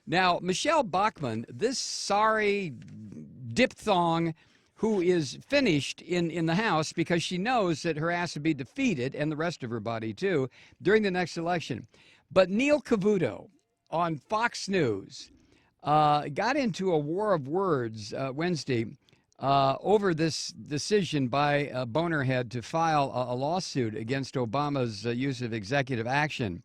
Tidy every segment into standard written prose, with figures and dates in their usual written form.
Now, Michele Bachmann, this sorry diphthong who is finished in the House because she knows that her ass would be defeated, and the rest of her body too, during the next election. But Neil Cavuto on Fox News got into a war of words Wednesday over this decision by Boehner head to file a lawsuit against Obama's use of executive action.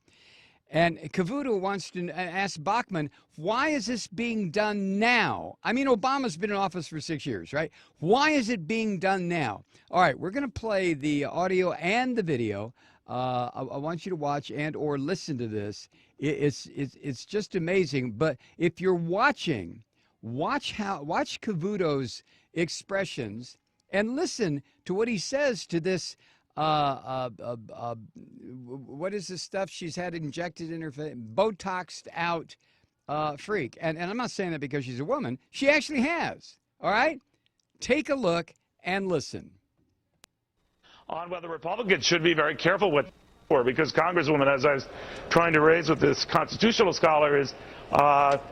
And Cavuto wants to ask Bachmann, why is this being done now? I mean, Obama's been in office for 6 years, right? Why is it being done now? All right, we're going to play the audio and the video. I want you to watch and or listen to this. It's just amazing. But if you're watching, watch Cavuto's expressions and listen to what he says to this. What is this stuff she's had injected in her face? Botoxed out freak. And I'm not saying that because she's a woman. She actually has. All right? Take a look and listen. On whether Republicans should be very careful with, because Congresswoman, as I was trying to raise with this constitutional scholar, is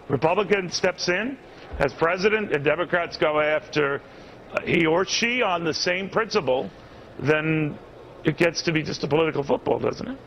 Republican steps in as president and Democrats go after he or she on the same principle, then it gets to be just a political football, doesn't it?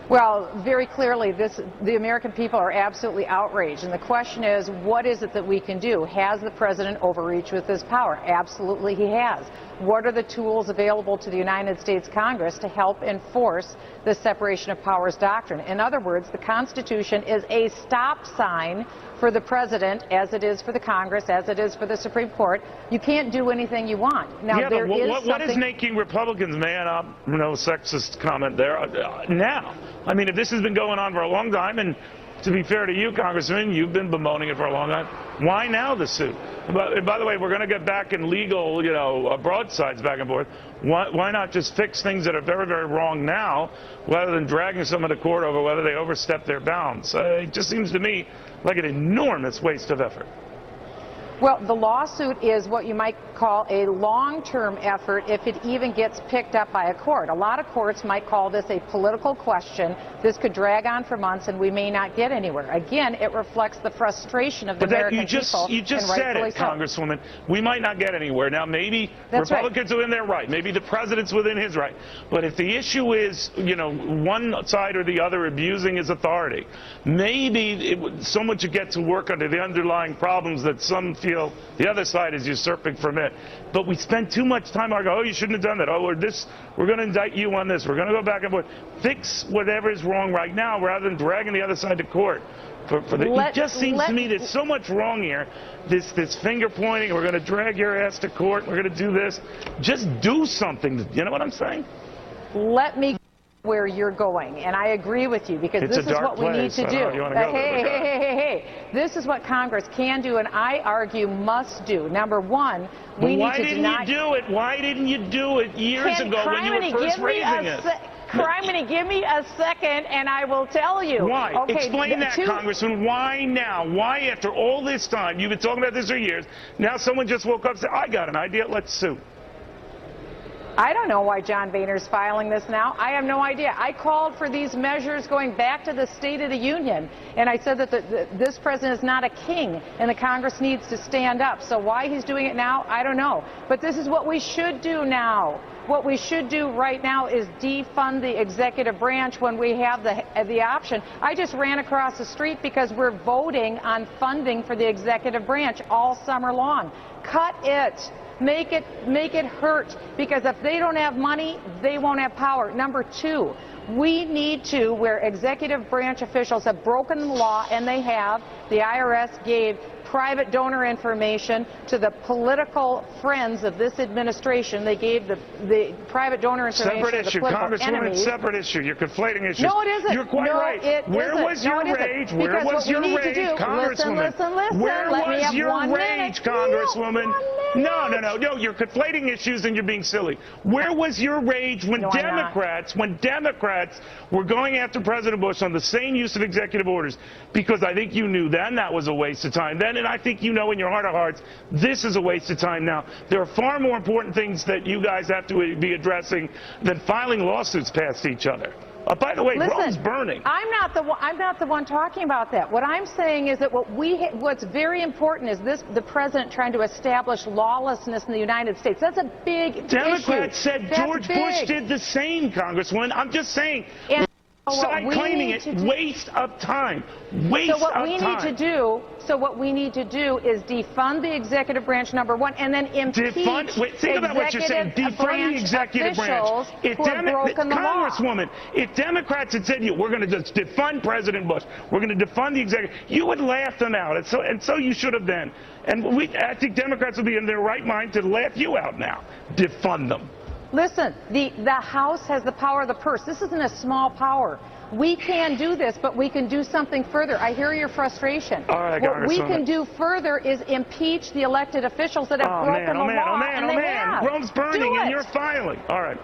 Well, very clearly, the American people are absolutely outraged. And the question is, what is it that we can do? Has the president overreached with his power? Absolutely he has. What are the tools available to the United States Congress to help enforce the separation of powers doctrine? In other words, the Constitution is a stop sign for the president, as it is for the Congress, as it is for the Supreme Court. You can't do anything you want. Now, yeah, but what is making Republicans man up? No sexist comment there. Now, I mean, if this has been going on for a long time, and to be fair to you, Congressman, you've been bemoaning it for a long time. Why now the suit? By the way, we're going to get back in legal, broadsides back and forth. Why not just fix things that are very, very wrong now, rather than dragging someone to court over whether they overstep their bounds? It just seems to me like an enormous waste of effort. Well, the lawsuit is what you might call a long-term effort if it even gets picked up by a court. A lot of courts might call this a political question. This could drag on for months and we may not get anywhere. Again, it reflects the frustration of the American people. You just said it, Congresswoman. We might not get anywhere. Now, maybe Republicans are in their right. Maybe the president's within his right. But if the issue is, one side or the other abusing his authority, maybe someone should get to work under the underlying problems that some feel the other side is usurping from it. But we spend too much time arguing, oh, you shouldn't have done that. Oh, we're going to indict you on this. We're going to go back and forth. Fix whatever is wrong right now rather than dragging the other side to court. It just seems to me there's so much wrong here. This finger pointing, we're going to drag your ass to court, we're going to do this. Just do something. You know what I'm saying? Let me where you're going, and I agree with you, because this is what we need to do. Hey, this is what Congress can do, and I argue must do. Number one, we need to deny. Why didn't you do it? Why didn't you do it years ago when you were first raising it? Criminy, give me a second, and I will tell you. Why? Okay, explain that, Congressman. Why now? Why, after all this time, you've been talking about this for years, now someone just woke up and said, I got an idea, let's sue. I don't know why John Boehner's filing this now. I have no idea. I called for these measures going back to the State of the Union, and I said that this president is not a king, and the Congress needs to stand up. So why he's doing it now, I don't know. But this is what we should do now. What we should do right now is defund the executive branch when we have the option. I just ran across the street because we're voting on funding for the executive branch all summer long. Cut it. Make it hurt, because if they don't have money, they won't have power. Number two, we need to, where executive branch officials have broken the law, and they have, the IRS gave private donor information to the political friends of this administration. They gave the private donor information to the political enemies. Separate issue. You're conflating issues. No, it isn't. You're quite right. Where was your rage? Where was your rage, Congresswoman? Listen. Where was your rage, Congresswoman? No, you're conflating issues and you're being silly. Where was your rage when Democrats were going after President Bush on the same use of executive orders? Because I think you knew then that was a waste of time then, and I think you know in your heart of hearts this is a waste of time now. There are far more important things that you guys have to be addressing than filing lawsuits past each other. By the way, Listen, Rome's burning. I'm not the one talking about that. What I'm saying is that what's very important is the president trying to establish lawlessness in the United States. That's a big Democrats issue. said That's George big. Bush did the same, Congresswoman. I'm just saying. And Side claiming it, waste of time. Waste of time. So what we need to do is defund the executive branch, number one, and then impeach think about what you're saying. Defund the executive branch. Congresswoman, if Democrats had said, we're going to just defund President Bush, we're going to defund the executive, you would laugh them out. And so you should have then. And I think Democrats would be in their right mind to laugh you out now. Defund them. Listen, the House has the power of the purse. This isn't a small power. We can do this, but we can do something further. I hear your frustration. All right, what we can do further is impeach the elected officials that have broken the law, and they have. Rome's burning, and you're filing. All right.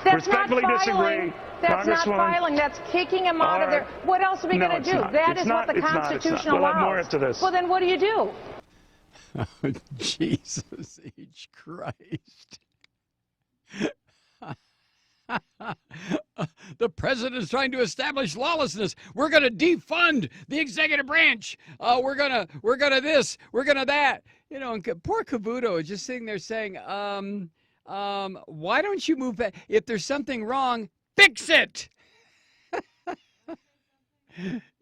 That's Respectfully not filing. disagree. That's not filing. That's kicking him out of there. What else are we going to do? That is what the Constitution allows. We'll have more after this. Well, then what do you do? Oh, Jesus H. Christ. The president is trying to establish lawlessness. We're going to defund the executive branch. We're gonna this. We're gonna that. You know, and poor Cavuto is just sitting there saying, why don't you move back? If there's something wrong, fix it.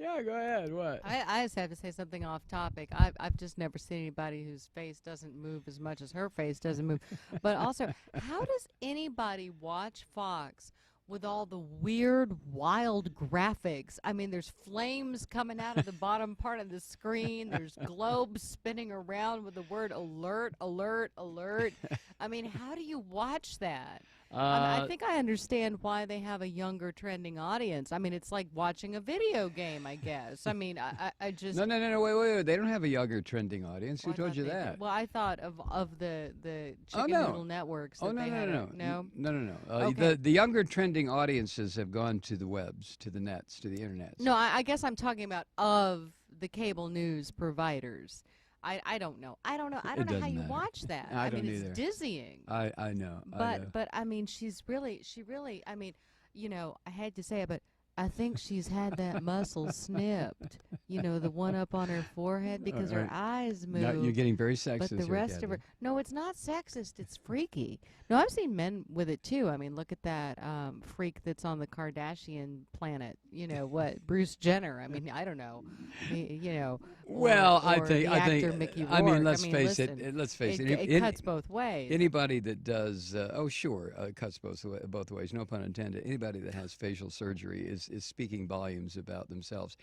Yeah, go ahead. What? I just have to say something off topic. I've just never seen anybody whose face doesn't move as much as her face doesn't move. But also, how does anybody watch Fox with all the weird, wild graphics? I mean, there's flames coming out of the bottom part of the screen. There's globes spinning around with the word alert, alert, alert. I mean, how do you watch that? I think I understand why they have a younger trending audience. I mean, it's like watching a video game, I guess. I mean, I just... No, wait. They don't have a younger trending audience. Who told you that? Well, I thought of the chicken noodle networks. Oh, no. No. Okay. The younger trending audiences have gone to the webs, to the nets, to the internet. No, I guess I'm talking about of the cable news providers. I don't know. I don't know how you watch that. I mean, it's dizzying. I know. But I mean, she really, I mean, you know, I had to say it, but I think she's had that muscle snipped. You know, the one up on her forehead because her eyes move. No, you're getting very sexist. But the rest of her, no, it's not sexist. It's freaky. No, I've seen men with it too. I mean, look at that freak that's on the Kardashian planet. You know what, Bruce Jenner. I mean, I don't know. You know. Well, I think. Mickey Rourke. I mean, let's face it. It cuts both ways. Anybody that does, it cuts both ways. No pun intended. Anybody that has facial surgery is speaking volumes about themselves.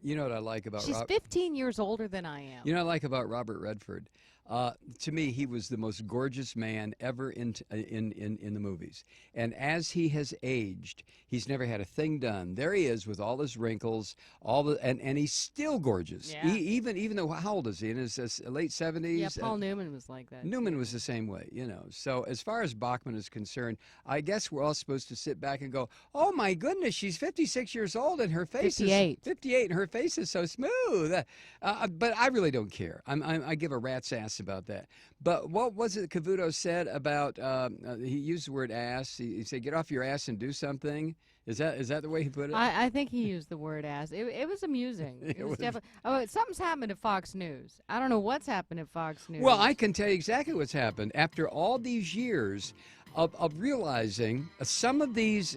You know what I like about? She's 15 years older than I am. You know what I like about Robert Redford? To me, he was the most gorgeous man ever in the movies. And as he has aged, he's never had a thing done. There he is with all his wrinkles, and he's still gorgeous. Yeah. Even though, how old is he? In his late 70s? Yeah, Paul Newman was like that. Newman was the same way, you know. So as far as Bachmann is concerned, I guess we're all supposed to sit back and go, oh my goodness, she's 56 years old and her face 58. is 58 and her face is so smooth. But I really don't care. I give a rat's ass about that. But what was it Cavuto said about, he used the word ass. He said, get off your ass and do something. Is that the way he put it? I think he used the word ass. It was amusing. It was definitely. Oh, something's happened at Fox News. I don't know what's happened at Fox News. Well, I can tell you exactly what's happened. After all these years of realizing some of these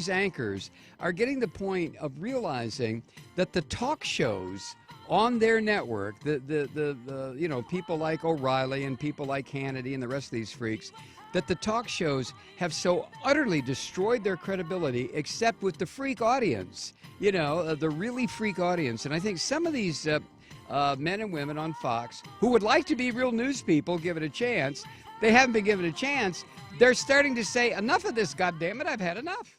anchors are getting the point of realizing that the talk shows on their network, the you know, people like O'Reilly and people like Hannity and the rest of these freaks, that the talk shows have so utterly destroyed their credibility, except with the freak audience, you know, the really freak audience. And I think some of these men and women on Fox who would like to be real news people, give it a chance, they haven't been given a chance. They're starting to say, enough of this, goddammit, I've had enough.